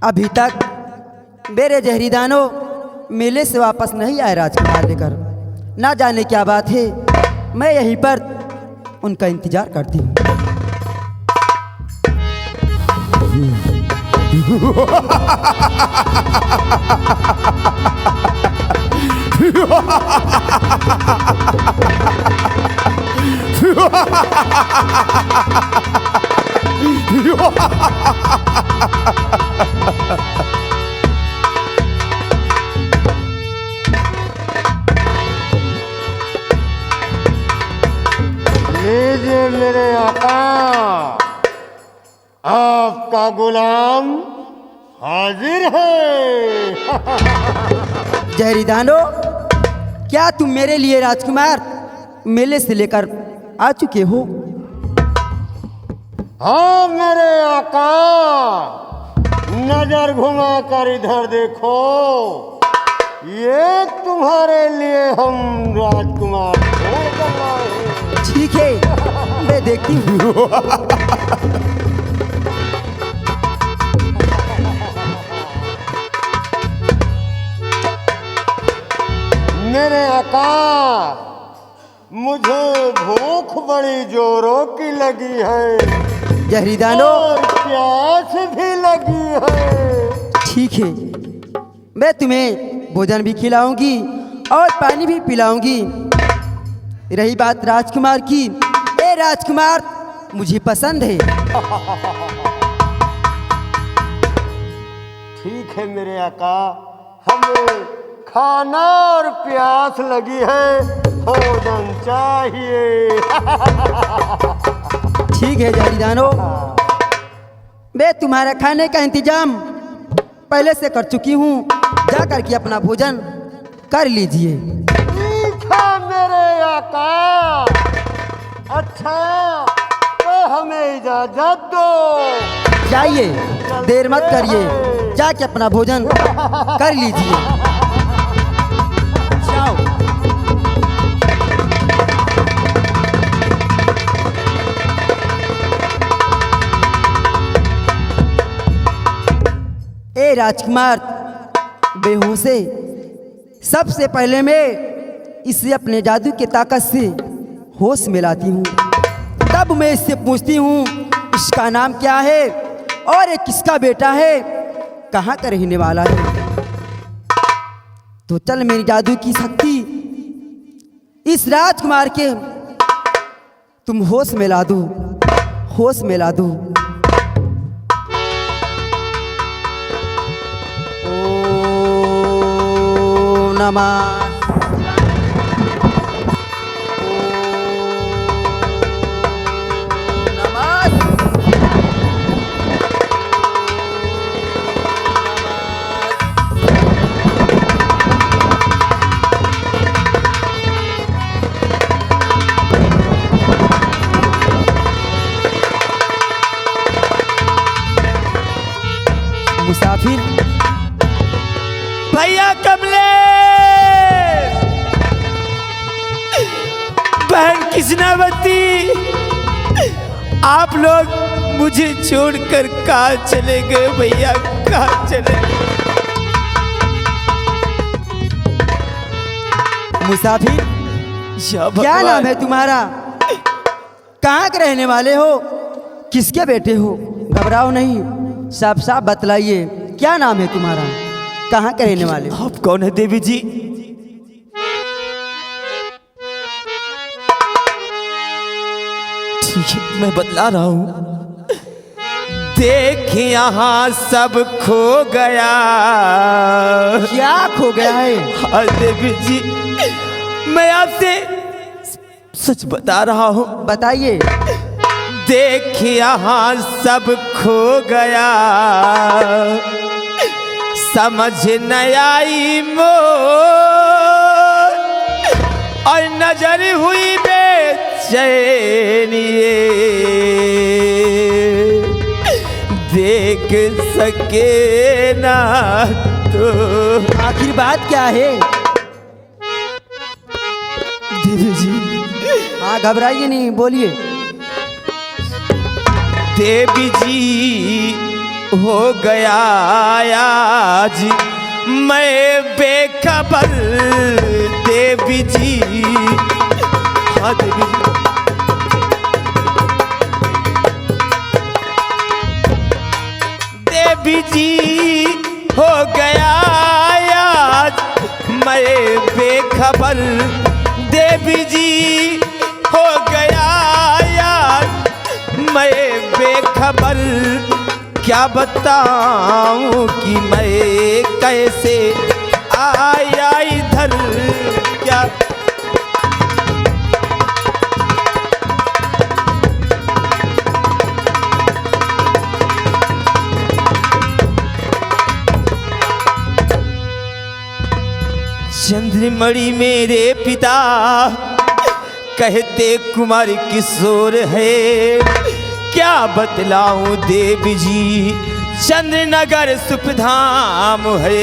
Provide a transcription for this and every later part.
अभी तक मेरे जहरी दानों मेले से वापस नहीं आए राजकुमार लेकर। ना जाने क्या बात है, मैं यहीं पर उनका इंतजार करती हूँ। लीजिए मेरे आका, आपका गुलाम हाजिर है। जहरी दानों, क्या तुम मेरे लिए राजकुमार मेले से लेकर आ चुके हो? हाँ मेरे आका, नजर घुमा कर इधर देखो, ये तुम्हारे लिए हम राजकुमार छोड़ कर लाए हैं। ठीक है, मैं देखती हूँ। मेरे आका, मुझे भूख बड़ी जोरों की लगी है जहरी दानों, और प्यास भी लगी है। ठीक है, मैं तुम्हें भोजन भी खिलाऊंगी और पानी भी पिलाऊंगी। रही बात राजकुमार की, ए राजकुमार मुझे पसंद है। ठीक है मेरे आका, हमें खाना और प्यास लगी है, भोजन चाहिए। ठीक है जहरी दानों, मैं तुम्हारा खाने का इंतजाम पहले से कर चुकी हूँ, जा करके अपना भोजन कर लीजिए। ठीक है मेरे आका। अच्छा, तो हमें इजाजत दो। जाइए, देर मत करिए, जाके अपना भोजन कर लीजिए। जाओ। ए राजकुमार बेहोशे, सबसे पहले मैं इसे अपने जादू की ताकत से होश में लाती हूँ। तब मैं इससे पूछती हूँ इसका नाम क्या है और ये किसका बेटा है, कहाँ का रहने वाला है। तो चल मेरी जादू की शक्ति इस राजकुमार के तुम होश में ला दो, होश में ला दो। ओम नमः मुसाफिर। भैया कमले, बहन कृष्णावती, आप लोग मुझे छोड़कर कहाँ चले गए? भैया कहाँ चले गए? मुसाफिर, या क्या भगवान। नाम है तुम्हारा? कहाँ के रहने वाले हो? किसके बेटे हो? घबराओ नहीं, साफ साफ बतलाइए, क्या नाम है तुम्हारा? कहाँ के रहने वाले हो? आप कौन है देवी जी? ठीक है, मैं बतला रहा हूँ। देख यहाँ सब खो गया। क्या खो गया है? हाँ देवी जी, मैं आपसे सच बता रहा हूँ। बताइए। देख यहाँ सब खो गया, समझ न आई मोर, और नजर हुई बेचैनी, देख सके ना तो। आखिर बात क्या है? देवी जी, हाँ घबराइए नहीं, बोलिए। देवी जी हो गया आज मैं बेखबर देवी जी। हाँ देवी जी, देवी जी हो गया आज मैं बेखबर। देवी जी हो गया आज मैं बेखबर। क्या बताऊं कि मैं कैसे आया इधर। क्या चंद्रमणि मेरे पिता कहते कुमार किशोर है। क्या बतलाऊं देवी जी चंद्रनगर सुखधाम है।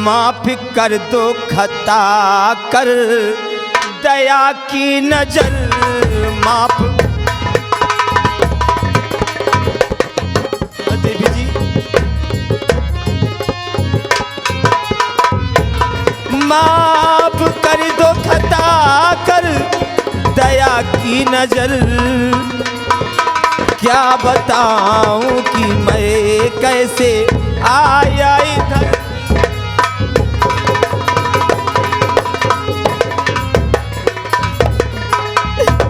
माफ कर दो खता कर दया की नजर। माफ देवी जी, माफ कर दो खता कर दया की नजर। क्या बताऊं कि मैं कैसे आया इधर।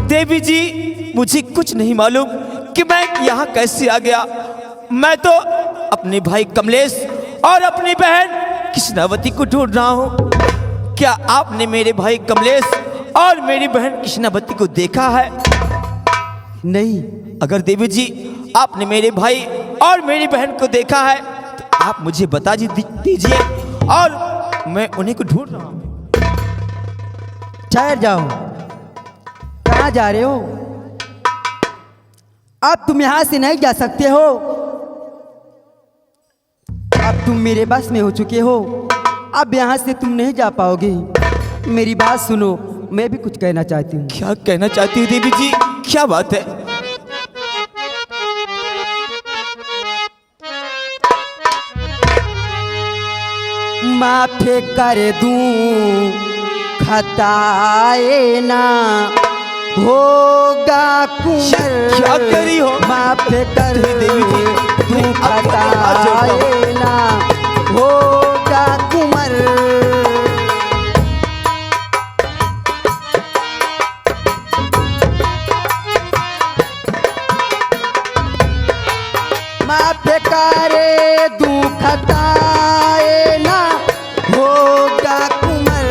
देवी जी मुझे कुछ नहीं मालूम कि मैं यहाँ कैसे आ गया। मैं तो अपने भाई कमलेश और अपनी बहन कृष्णावती को ढूंढ रहा हूँ। क्या आपने मेरे भाई कमलेश और मेरी बहन कृष्णावती को देखा है? नहीं। अगर देवी जी आपने मेरे भाई और मेरी बहन को देखा है तो आप मुझे बता दीजिए और मैं उन्हीं को ढूंढ रहा हूँ। ठहर जाओ, कहाँ जा रहे हो? अब तुम यहाँ से नहीं जा सकते हो। अब तुम मेरे बस में हो चुके हो। अब यहाँ से तुम नहीं जा पाओगे। मेरी बात सुनो, मैं भी कुछ कहना चाहती हूँ। क्या कहना चाहती हूँ देवी जी? क्या बात है? माफ कर दूं खताए ना होगा कुंवर। क्या करी हो? माफ कर देवी जी, दूं खताए ना होगा कुंवर। माफ करे दूं खताए ना होगा कुंवर।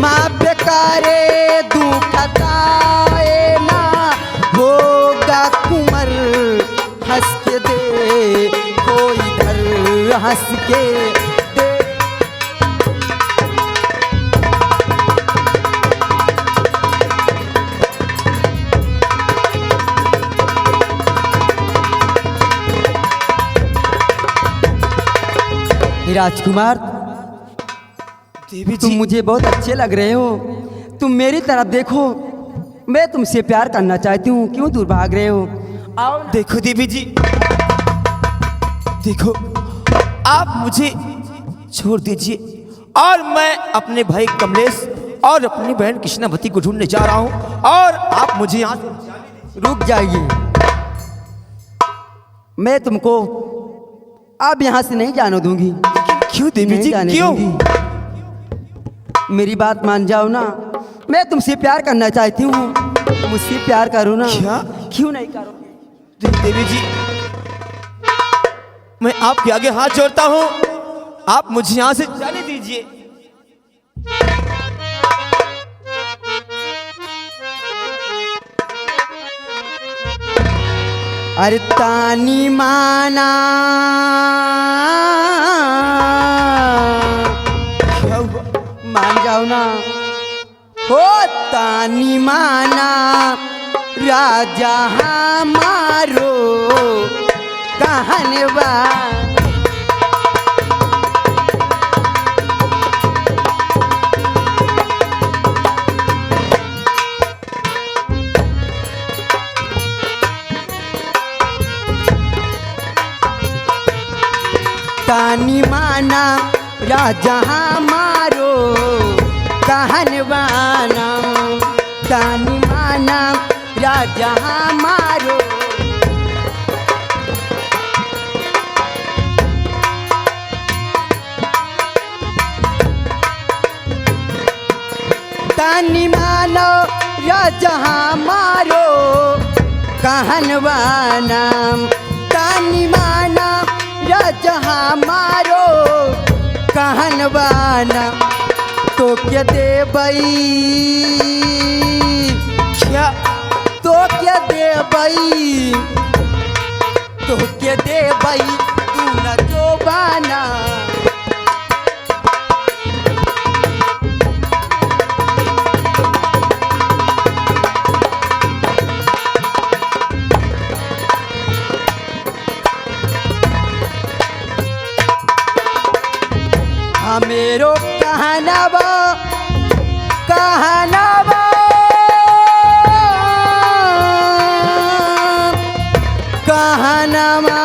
माफ करे दूं खताए ना होगा कुंवर। हंस के दे कोई इधर हंस के दे। राजकुमार, देवी तुम जी मुझे बहुत अच्छे लग रहे हो। तुम मेरी तरफ देखो, मैं तुमसे प्यार करना चाहती हूँ। क्यों दूर भाग रहे हो? आओ ना। देखो देवी जी, देखो आप मुझे छोड़ दीजिए और मैं अपने भाई कमलेश और अपनी बहन कृष्णावती को ढूंढने जा रहा हूँ और आप मुझे यहाँ से रुक जाइए। मैं तुमको अब यहाँ से नहीं जाने दूंगी। क्यों देवी नहीं जी? जाने क्यों? दूंगी। मेरी बात मान जाओ ना। मैं तुमसे प्यार करना चाहती हूँ। मुझसे प्यार करो ना। क्या? क्यों नहीं करोगे? देवी जी मैं आपके आगे हाथ जोड़ता हूँ, आप मुझे यहाँ से जाने दीजिए। अरे तानी माना क्या हुआ? मान जाओ ना। हो तानी माना राजा हमारो कहनवा। राजा हमारो कहनवाना तानी माना राजा हमारो। तानी मानो राजा हमारो कहनवाना तानी माना राजा हमारो कहनवाना। तो क्या देबई क्या तो क्या देबई तो क्या देबई तू न जोबाना। मेरो कहनवा कहनवा कहनवा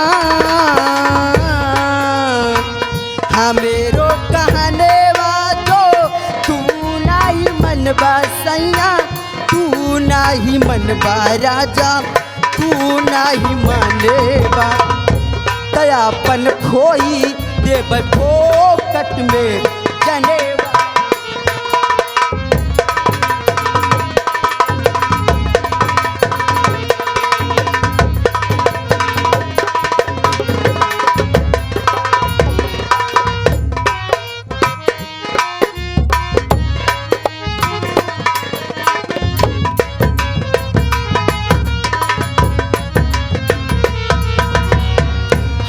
हमेरो कहनेवा तो तू नहीं मनवा सैया तू नहीं मनवा राजा तू नहीं मनेवा। तयापन खोई देव फोकट में जनेवा।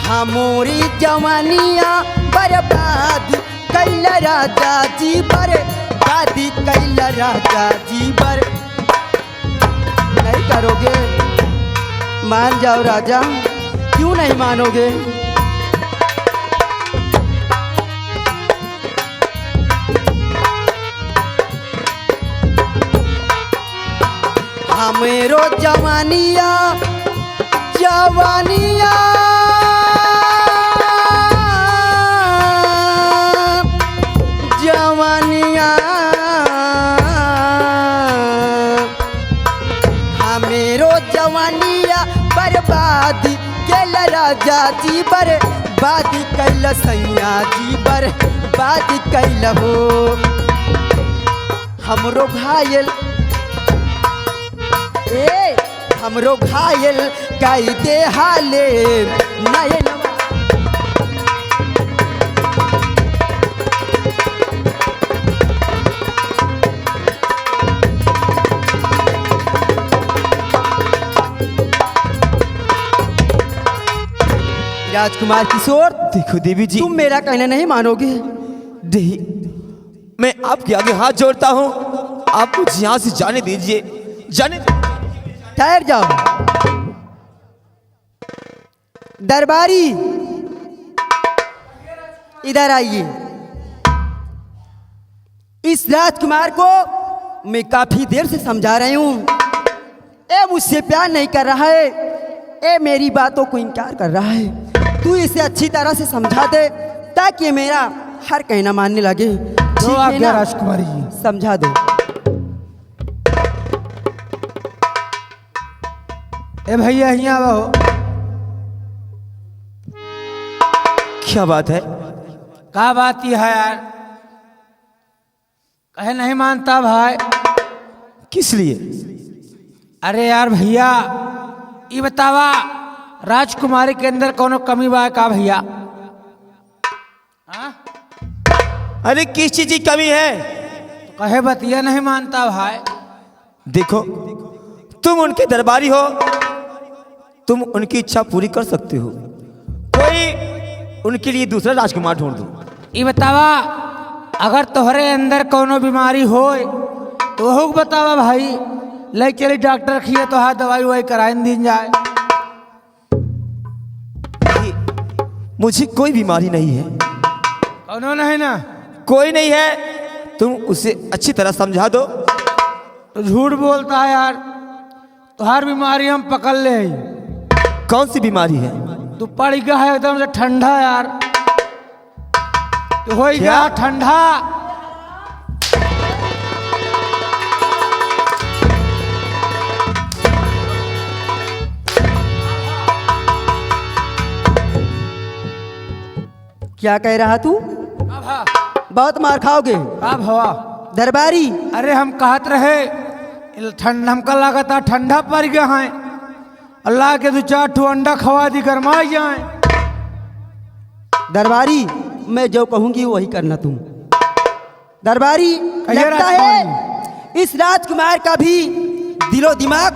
हमारी जवानिया बर्बाद कैल राजा जी बर्बाद कैल राजा जी बर। नहीं करोगे? मान जाओ राजा, क्यों नहीं मानोगे? हमेरो जवानिया जवानिया जवानिया हमेरो जवानिया बर्बाद कैल राजा जी बर्बाद कैल सैया जी बर्बाद कैल हो। हमरो घायल हमरो घायल कई दे हाले नयन। राजकुमार किशोर, देखो देवी जी, तुम मेरा कहना नहीं मानोगे। नहीं, मैं आपके आगे हाथ जोड़ता हूँ, आप मुझे यहाँ से जाने दीजिए, जाने। ठहर जाओ। दरबारी इधर आइए। इस राजकुमार को मैं काफी देर से समझा रही हूँ, ये मुझसे प्यार नहीं कर रहा है, ये मेरी बातों को इनकार कर रहा है। तू इसे अच्छी तरह से समझा दे ताकि मेरा हर कहना मानने लगे। ठीक है ना राजकुमारी जी? समझा दो। ए भैया यहाँ आओ। क्या बात है? क्या बात ही है यार? कहे नहीं मानता भाई? किस लिए? अरे यार भैया, ये बतावा राजकुमारी के अंदर कोनो कमी बा का भैया? हाँ? अरे किस चीज की कमी है? तो कहे बतिया नहीं मानता भाई। देखो, तुम उनके दरबारी हो, तुम उनकी इच्छा पूरी कर सकते हो, कोई उनके लिए दूसरा राजकुमार ढूंढ दो। ये बतावा अगर तोहरे अंदर कोनो बीमारी हो तो हो बतावा भाई, ले चले डॉक्टर खिए तो हाँ दवाई ववाई कराए दिन जाए। मुझे कोई बीमारी नहीं है। कोनो नहीं ना? कोई नहीं है, तुम उसे अच्छी तरह समझा दो। तो झूठ बोलता है यार, तुहार बीमारी हम पकड़ ले। कौन सी बीमारी है? तू पड़ गया है एकदम से ठंडा यार, तो हो गया ठंडा। क्या कह रहा तू? अब हाँ, बहुत मार खाओगे अब हवा। दरबारी। अरे हम कहत रहे ठंड, हमका लगाता ठंडा पड़ गया है। अल्लाह के 2-4 ठो अंडा खवा दी, गरमा जाए। दरबारी, मैं जो कहूंगी वही करना तुम। दरबारी, कहिए लगता है इस राजकुमार का भी दिलो दिमाग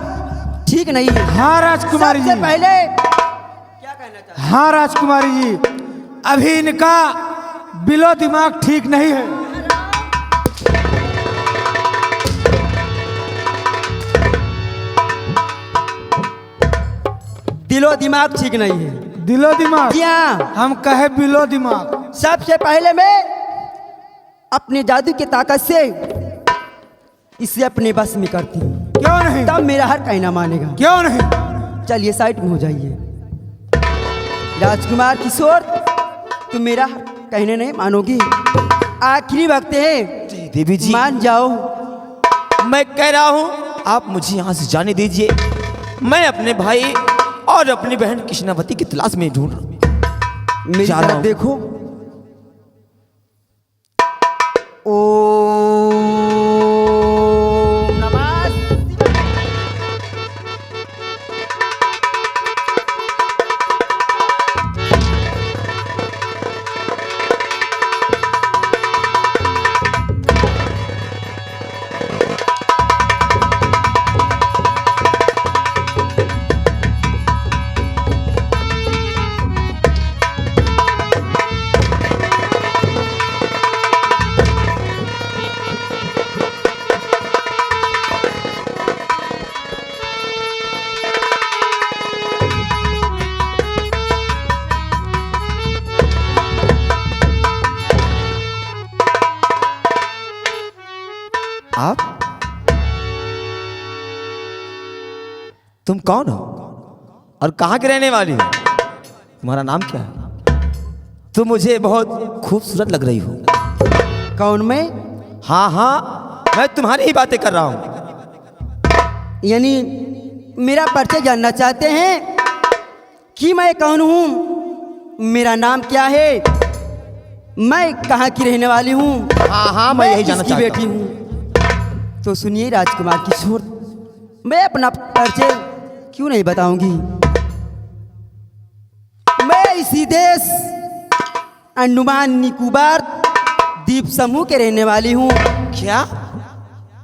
ठीक नहीं है। हाँ राजकुमारी सबसे जी, पहले क्या कहना चाहते? हाँ राजकुमारी जी, अभी इनका बिलो दिमाग ठीक नहीं है। दिलो दिमाग ठीक नहीं है। दिलो दिमाग? जी हाँ। हम कहे बिलो दिमाग। सबसे पहले मैं अपने जादू की ताकत से इसे अपने बस में करती हूँ, क्यों नहीं? तब मेरा हर कहना मानेगा। क्यों नहीं? चलिए साइड में हो जाइए। राजकुमार किशोर, तुम मेरा कहने नहीं मानोगी। आखिरी वक्त है, देवी जी, मान जाओ। मैं कह रहा हूँ आप मुझे यहाँ से जाने दीजिए। मैं अपने भाई और अपनी बहन कृष्णावती की तलाश में ढूंढ रहा हूँ। मेरी जा रहा तरफ हूँ। देखो। ओ नमः आप? तुम कौन हो और कहाँ के रहने वाली हो? तुम्हारा नाम क्या है? तुम मुझे बहुत खूबसूरत लग रही हो। कौन मैं? हाँ हाँ, मैं तुम्हारी ही बातें कर रहा हूँ। यानी मेरा परिचय जानना चाहते हैं कि मैं कौन हूँ, मेरा नाम क्या है, मैं कहाँ की रहने वाली हूँ, हाँ हाँ, मैं यही जानना किसकी चाहता बेटी हूँ। हूँ। तो सुनिए राजकुमार किशोर, मैं अपना परिचय क्यों नहीं बताऊंगी। मैं इसी देश अंडमान निकोबार द्वीप समूह के रहने वाली हूँ। क्या?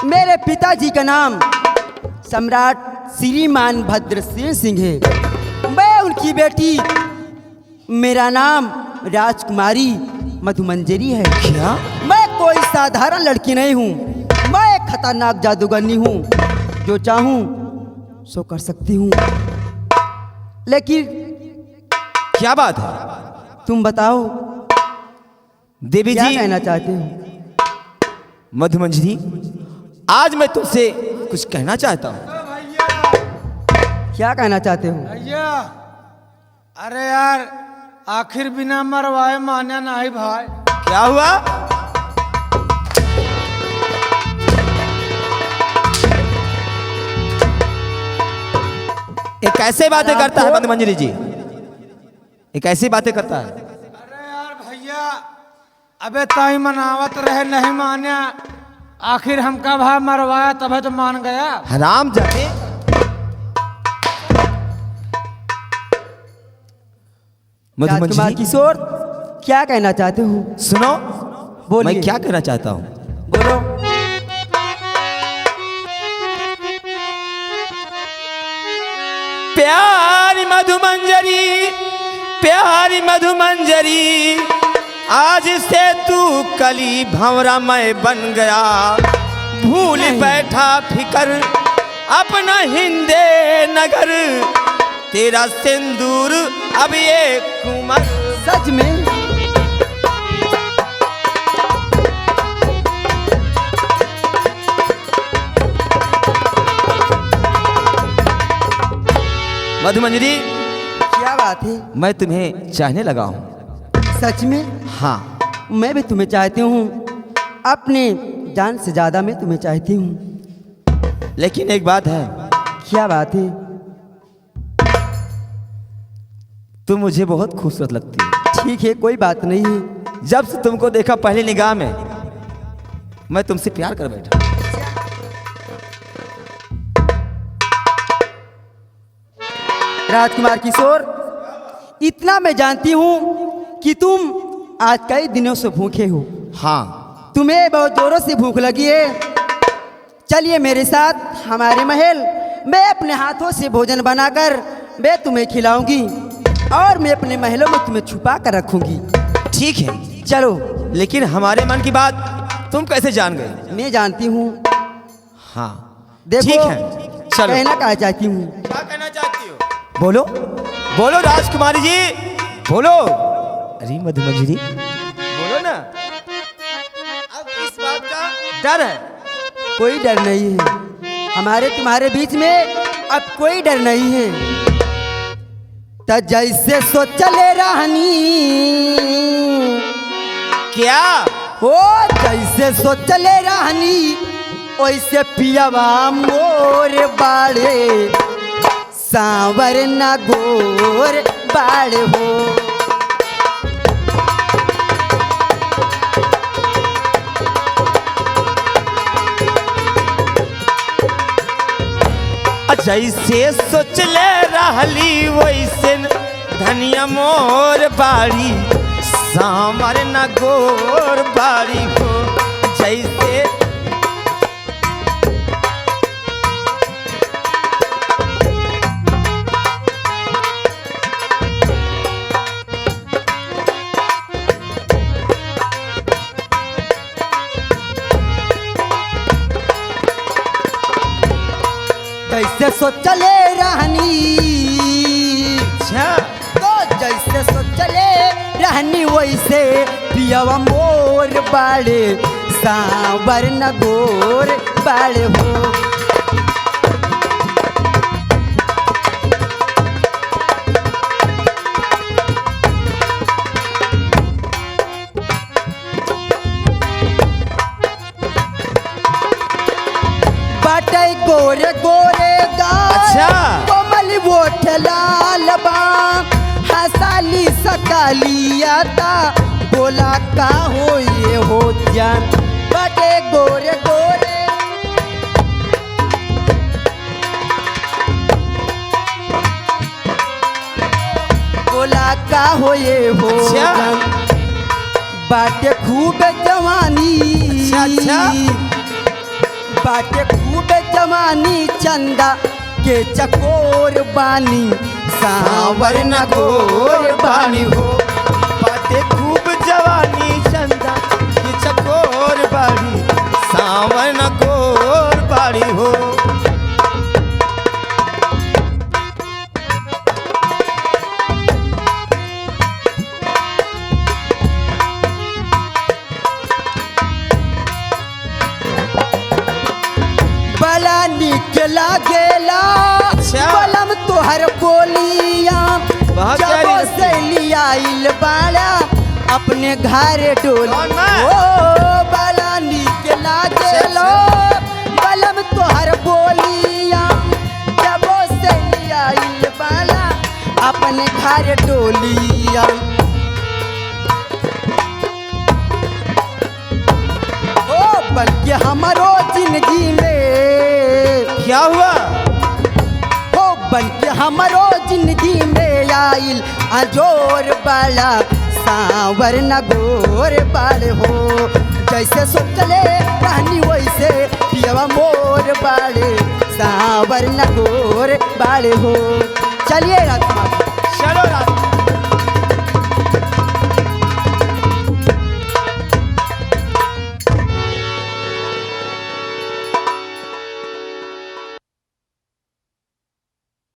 मेरे पिताजी का नाम सम्राट श्रीमान भद्रसेन सिंह है। मैं उनकी बेटी, मेरा नाम राजकुमारी मधुमंजरी है। क्या? मैं कोई साधारण लड़की नहीं हूँ, मैं एक खतरनाक जादूगरनी हूँ। जो चाहूँ सो कर सकती हूँ। लेकिन क्या बात है? तुम बताओ देवी क्या जी, कहना चाहते हो? मधुमंजरी, आज मैं तुमसे कुछ कहना चाहता हूँ। क्या कहना चाहते हो? भैया, अरे यार, आखिर बिना मरवाए माने नहीं भाई। क्या हुआ? ये कैसे बातें करता है मधुमंजरी जी? ये कैसी बातें करता है? अरे यार भैया, अबे ताई मनावत रहे नहीं माने, आखिर हमका भाई मरवाया तभी तो मान गया। हराम जाते। राजकुमार मधुमंजरी, किशोर, क्या कहना चाहते हो? सुनो, बोलिए। मैं क्या कहना चाहता हूँ। बोलो। प्यारी मधुमंजरी, प्यारी मधुमंजरी, आज से तू कली भंवरा मैं बन गया। भूल बैठा फिकर अपना हिंदे नगर, तेरा सिंदूर अब ये कुमर। सच में? मधुमंजरी, क्या बात है? मैं तुम्हें चाहने लगा हूँ। सच में? हाँ, मैं भी तुम्हें चाहती हूँ, अपने जान से ज़्यादा मैं तुम्हें चाहती हूँ। लेकिन एक बात है, क्या बात है? तुम मुझे बहुत खूबसूरत लगती है। ठीक है, कोई बात नहीं है। जब से तुमको देखा पहली निगाह में मैं तुमसे प्यार कर बैठा। राजकुमार किशोर, इतना मैं जानती हूँ कि तुम आज कई दिनों से भूखे हो। हाँ, तुम्हें बहुत जोरों से भूख लगी है। चलिए मेरे साथ हमारे महल, मैं अपने हाथों से भोजन बनाकर मैं तुम्हें खिलाऊंगी और मैं अपने महलों में तुम्हें छुपा कर रखूंगी। ठीक है, चलो। लेकिन हमारे मन की बात तुम कैसे जान गए? मैं जानती हूँ। हाँ, देखो, ठीक है, चलो। कहना क्या चाहती हूँ? क्या कहना चाहती हो? बोलो बोलो राजकुमारी जी, बोलो। अरे मधुमंजरी, बोलो ना। अब किस बात का डर है? कोई डर नहीं है, हमारे तुम्हारे बीच में अब कोई डर नहीं है। त जैसे सोचले रहनी, क्या हो जैसे सोचले रहनी वैसे पियावा मोर बाड़े, सांवर न गोर बाड़े हो। जैसे सोच ले रहली वैसे धनिया मोर बाड़ी, सांवर न गोर बाड़ी हो। जैसे जैसे सोचले रहनी, अच्छा, तो जैसे सोचले रहनी वैसे पियावा मोर बाड़े, सांवर न गोर बाड़े हो। बाटे गोरे गोरे गाल, अच्छा। कोमल वोट लाल बा, हसाली सकाली आता, बोला का हो ये हो जान। बाटे गोरे गोरे, बोला का हो ये हो अच्छा। जान। बाटे खूब जवानी, अच्छा। बाटे खूब जवानी, चंदा के चकोर बानी, सांवर न गोर बानी हो। बातें खूब जवानी, चंदा की चकोर बाड़ी, सांवर न गोर बाड़ी हो। बला निक लागेला, अच्छा। बलम तोहर बोलिया, बहुत जब प्यारी से लिया इल बाड़ा अपने घर डोली। कौन मैं? ओ बला निक लागेला, बलम तोहर बोलिया, जब से लिया इल बाड़ा अपने घर डोलिया। ओ बल्कि हमारो जिंदगी में क्या हुआ? हो बल्कि हमारो जिंदगी में आइल अजोर बाला, सांवर न गोर बाल हो। जैसे सोचले रहनी वैसे पियवा मोर बाड़े, सांवर न गोर बाल हो। चलिए राजकुमार।